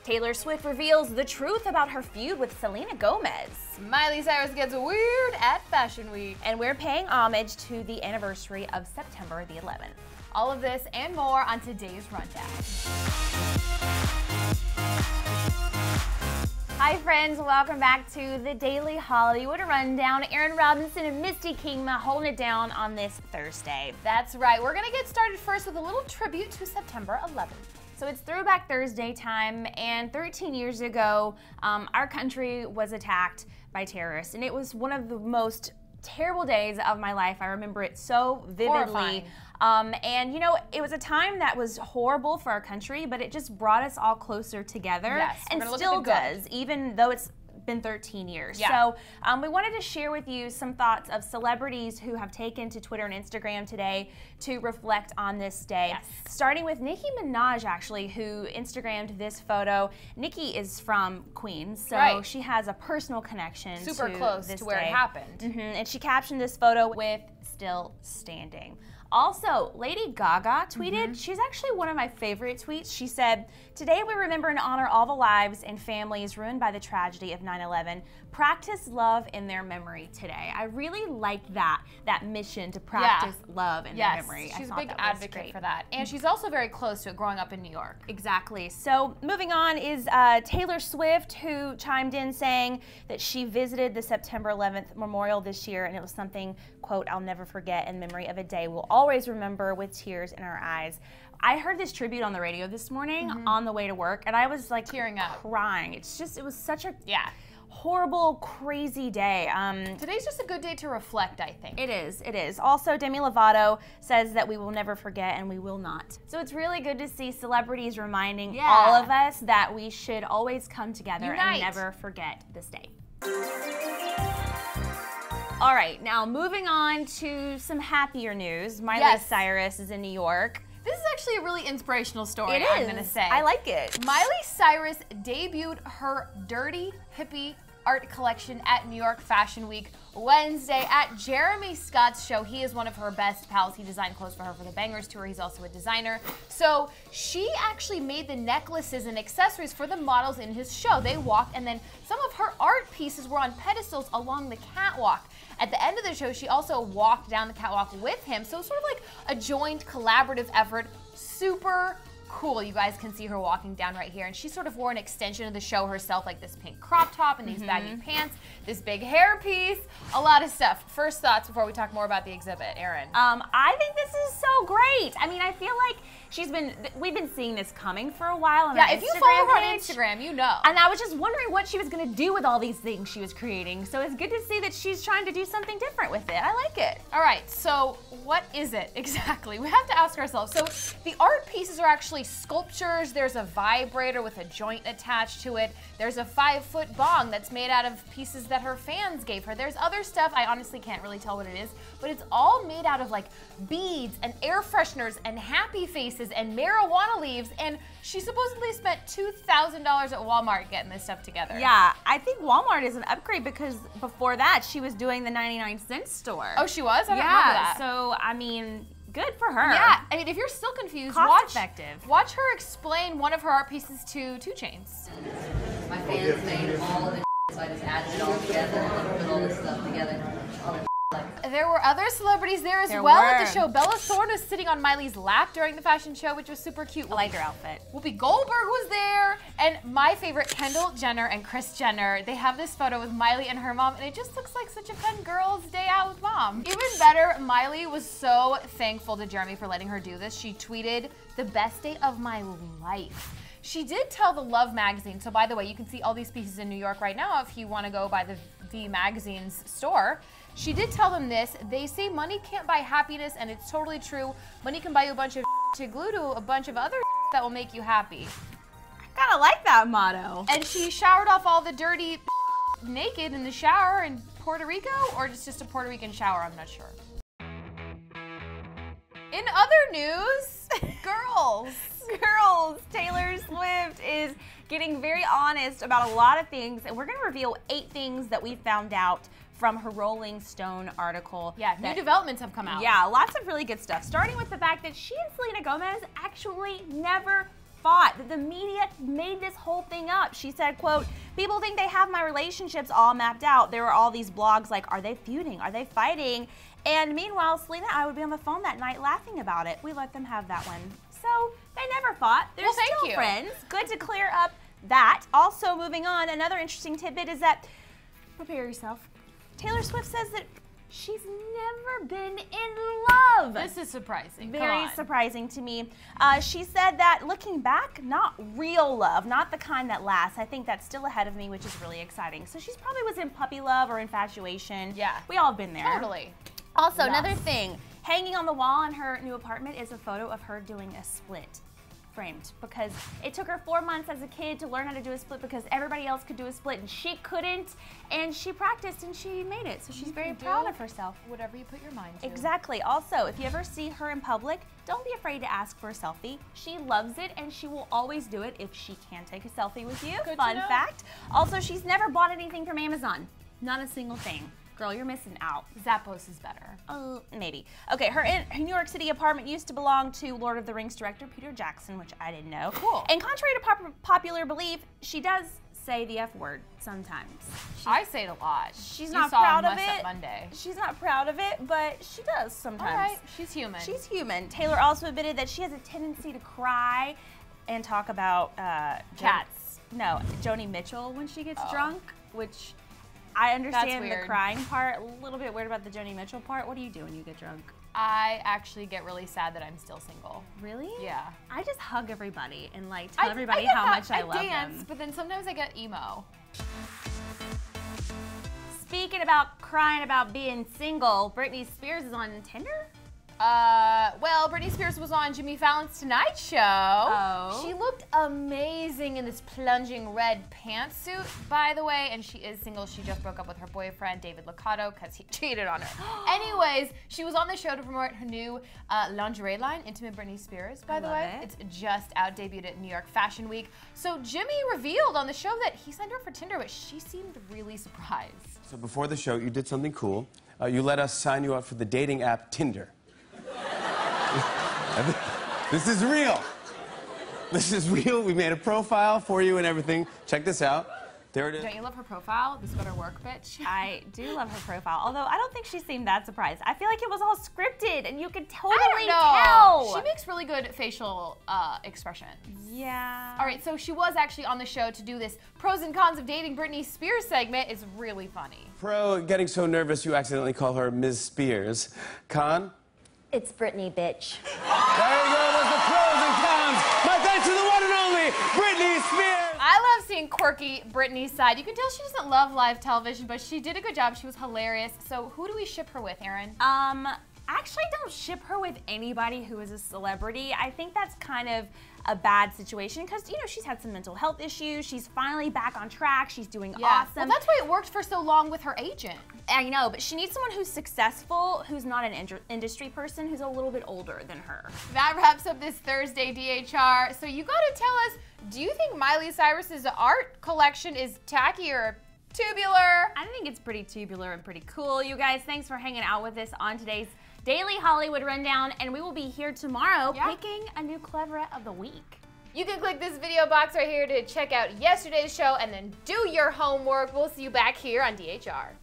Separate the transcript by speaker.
Speaker 1: Taylor Swift reveals the truth about her feud with Selena Gomez.
Speaker 2: Miley Cyrus gets weird at Fashion Week.
Speaker 1: And we're paying homage to the anniversary of September the 11th.
Speaker 2: All of this and more on today's Rundown.
Speaker 1: Hi friends, welcome back to the Daily Hollywood Rundown. Aaron Robinson and Misty Kingma holding it down on this Thursday.
Speaker 2: That's right, we're gonna get started first with a little tribute to September 11th.
Speaker 1: So it's Throwback Thursday time, and 13 years ago, our country was attacked by terrorists, and it was one of the most terrible days of my life. I remember it so vividly. And you know, it was a time that was horrible for our country, but it just brought us all closer together.
Speaker 2: Yes,
Speaker 1: and still does, even though it's been 13 years.
Speaker 2: Yeah.
Speaker 1: So we wanted to share with you some thoughts of celebrities who have taken to Twitter and Instagram today to reflect on this day.
Speaker 2: Yes.
Speaker 1: Starting with Nicki Minaj, actually, who Instagrammed this photo. Nicki is from Queens, so she has a personal connection
Speaker 2: super
Speaker 1: to
Speaker 2: close
Speaker 1: this
Speaker 2: to where
Speaker 1: day.
Speaker 2: it happened.
Speaker 1: And she captioned this photo with "Still Standing." Also, Lady Gaga tweeted, she's actually one of my favorite tweets. She said, "Today we remember and honor all the lives and families ruined by the tragedy of 9/11. Practice love in their memory today." I really liked that mission to practice love in their memory.
Speaker 2: She's a
Speaker 1: I
Speaker 2: big
Speaker 1: thought that was
Speaker 2: advocate
Speaker 1: great.
Speaker 2: for that. And she's also very close to it growing up in New York.
Speaker 1: Exactly. So moving on is Taylor Swift, who chimed in saying that she visited the September 11th memorial this year, and it was something, quote, "I'll never forget, in memory of a day we'll always remember with tears in our eyes." I heard this tribute on the radio this morning on the way to work, and I was like
Speaker 2: tearing up,
Speaker 1: crying. It's just, it was such a horrible, crazy day.
Speaker 2: Today's just a good day to reflect, I think.
Speaker 1: It is, it is. Also, Demi Lovato says that we will never forget, and we will not. So it's really good to see celebrities reminding all of us that we should always come together and never forget this day. All right, now moving on to some happier news. Miley Cyrus is in New York.
Speaker 2: This is actually a really inspirational story,
Speaker 1: It is.
Speaker 2: I'm gonna say.
Speaker 1: I like it.
Speaker 2: Miley Cyrus debuted her Dirty Hippie art collection at New York Fashion Week Wednesday at Jeremy Scott's show. He is one of her best pals. He designed clothes for her for the Bangers tour. He's also a designer. So she actually made the necklaces and accessories for the models in his show. They walked, and then some of her art pieces were on pedestals along the catwalk. At the end of the show, she also walked down the catwalk with him. So sort of like a joint collaborative effort. Super cool. You guys can see her walking down right here, and she sort of wore an extension of the show herself, like this pink crop top and these baggy pants, this big hair piece, a lot of stuff. First thoughts before we talk more about the exhibit, Erin.
Speaker 1: I think this is so great. I mean, I feel like we've been seeing this coming for a while on her Instagram
Speaker 2: if you follow her on
Speaker 1: page.
Speaker 2: Instagram, you know.
Speaker 1: And I was just wondering what she was gonna do with all these things she was creating. So it's good to see that she's trying to do something different with it. I like it.
Speaker 2: All right, so what is it exactly? We have to ask ourselves. So the art pieces are actually sculptures. There's a vibrator with a joint attached to it. There's a 5-foot bong that's made out of pieces that her fans gave her. There's other stuff, I honestly can't really tell what it is, but it's all made out of like beads and air fresheners and happy faces and marijuana leaves, and she supposedly spent $2,000 at Walmart getting this stuff together.
Speaker 1: Yeah, I think Walmart is an upgrade because before that she was doing the 99-cent store.
Speaker 2: Oh, she was? I don't remember that.
Speaker 1: So I mean, good for her.
Speaker 2: Yeah, I mean, if you're still confused, watch her explain one of her art pieces to 2 Chainz.
Speaker 3: My fans made all of the so I just added it all together and put all this stuff together.
Speaker 2: There were other celebrities there as well at the show. Bella Thorne was sitting on Miley's lap during the fashion show, which was super cute.
Speaker 1: I liked her outfit.
Speaker 2: Whoopi Goldberg was there, and my favorite, Kendall Jenner and Kris Jenner. They have this photo with Miley and her mom, and it just looks like such a fun girls' day out with mom. Even better, Miley was so thankful to Jeremy for letting her do this. She tweeted, "The best day of my life." She did tell the Love magazine, so by the way, you can see all these pieces in New York right now if you want to go by the V magazine's store. She did tell them this. "They say money can't buy happiness, and it's totally true. Money can buy you a bunch of to glue to a bunch of other that will make you happy."
Speaker 1: I kind of like that motto.
Speaker 2: And she showered off all the dirty naked in the shower in Puerto Rico, or just a Puerto Rican shower, I'm not sure. In other news, girls,
Speaker 1: Taylor Swift is getting very honest about a lot of things, and we're gonna reveal 8 things that we found out from her Rolling Stone article.
Speaker 2: Yeah, new developments have come out.
Speaker 1: Yeah, lots of really good stuff. Starting with the fact that she and Selena Gomez actually never fought, that the media made this whole thing up. She said, quote, "People think they have my relationships all mapped out. There were all these blogs like, are they feuding? Are they fighting?" And meanwhile, Selena and I would be on the phone that night laughing about it. We let them have that one. So they never fought. They're still friends. Good to clear up that. Also, moving on, another interesting tidbit is that, prepare yourself, Taylor Swift says that she's never been in love.
Speaker 2: This is surprising.
Speaker 1: Very surprising to me. She said that looking back, not real love, not the kind that lasts. I think that's still ahead of me, which is really exciting. So she's probably was in puppy love or infatuation.
Speaker 2: Yeah.
Speaker 1: We all have been there.
Speaker 2: Totally.
Speaker 1: Also, another thing, hanging on the wall in her new apartment is a photo of her doing a split. Framed, because it took her 4 months as a kid to learn how to do a split because everybody else could do a split and she couldn't, and she practiced and she made it, so she's very proud of herself.
Speaker 2: Whatever you put your mind to.
Speaker 1: Exactly. Also, if you ever see her in public, don't be afraid to ask for a selfie. She loves it and she will always do it if she can take a selfie with you.
Speaker 2: Good
Speaker 1: Fun
Speaker 2: to know.
Speaker 1: fact. Also, she's never bought anything from Amazon. Not a single thing. Girl, you're missing out.
Speaker 2: Zappos is better.
Speaker 1: Maybe. Okay, her New York City apartment used to belong to Lord of the Rings director Peter Jackson, which I didn't know.
Speaker 2: Cool.
Speaker 1: And contrary to popular belief, she does say the F word sometimes.
Speaker 2: I say it a lot.
Speaker 1: She's not proud of it.
Speaker 2: Monday.
Speaker 1: She's not proud of it, but she does sometimes.
Speaker 2: All right, she's human.
Speaker 1: She's human. Taylor also admitted that she has a tendency to cry and talk about
Speaker 2: cats.
Speaker 1: Joni Mitchell when she gets drunk, which I understand the crying part. A little bit weird about the Joni Mitchell part. What do you do when you get drunk?
Speaker 2: I actually get really sad that I'm still single.
Speaker 1: Really?
Speaker 2: Yeah.
Speaker 1: I just hug everybody and like tell everybody how much I love
Speaker 2: dance,
Speaker 1: them.
Speaker 2: But then sometimes I get emo.
Speaker 1: Speaking about crying about being single, Britney Spears is on Tinder?
Speaker 2: Well, Britney Spears was on Jimmy Fallon's Tonight Show.
Speaker 1: Oh.
Speaker 2: She looked amazing in this plunging red pantsuit, by the way, and she is single. She just broke up with her boyfriend, David Liccato, because he cheated on her. Anyways, she was on the show to promote her new lingerie line, Intimate Britney Spears, by the way. It's just out, debuted at New York Fashion Week. So Jimmy revealed on the show that he signed her for Tinder, but she seemed really surprised.
Speaker 4: So before the show, you did something cool. You let us sign you up for the dating app Tinder. This is real. This is real. We made a profile for you and everything. Check this out. There it is.
Speaker 2: Don't you love her profile? This better work, bitch.
Speaker 1: I do love her profile, although I don't think she seemed that surprised. I feel like it was all scripted and you could totally tell.
Speaker 2: She makes really good facial expressions.
Speaker 1: Yeah.
Speaker 2: All right, so she was actually on the show to do this pros and cons of dating Britney Spears segment. It's really funny.
Speaker 4: Pro, getting so nervous you accidentally call her Ms. Spears. Con?
Speaker 5: It's Britney, bitch.
Speaker 4: There you go, those are pros and cons. My thanks to the one and only Britney Spears.
Speaker 2: I love seeing quirky Britney's side. You can tell she doesn't love live television, but she did a good job. She was hilarious. So who do we ship her with, Erin?
Speaker 1: Actually don't ship her with anybody who is a celebrity. I think that's kind of a bad situation because, you know, she's had some mental health issues. She's finally back on track. She's doing awesome.
Speaker 2: Well, that's why it worked for so long with her agent.
Speaker 1: I know, but she needs someone who's successful, who's not an industry person, who's a little bit older than her.
Speaker 2: That wraps up this Thursday DHR. So you gotta tell us, do you think Miley Cyrus's art collection is tacky or tubular?
Speaker 1: I think it's pretty tubular and pretty cool. You guys, thanks for hanging out with us on today's Daily Hollywood Rundown, and we will be here tomorrow picking a new Clevver of the week.
Speaker 2: You can click this video box right here to check out yesterday's show and then do your homework. We'll see you back here on DHR.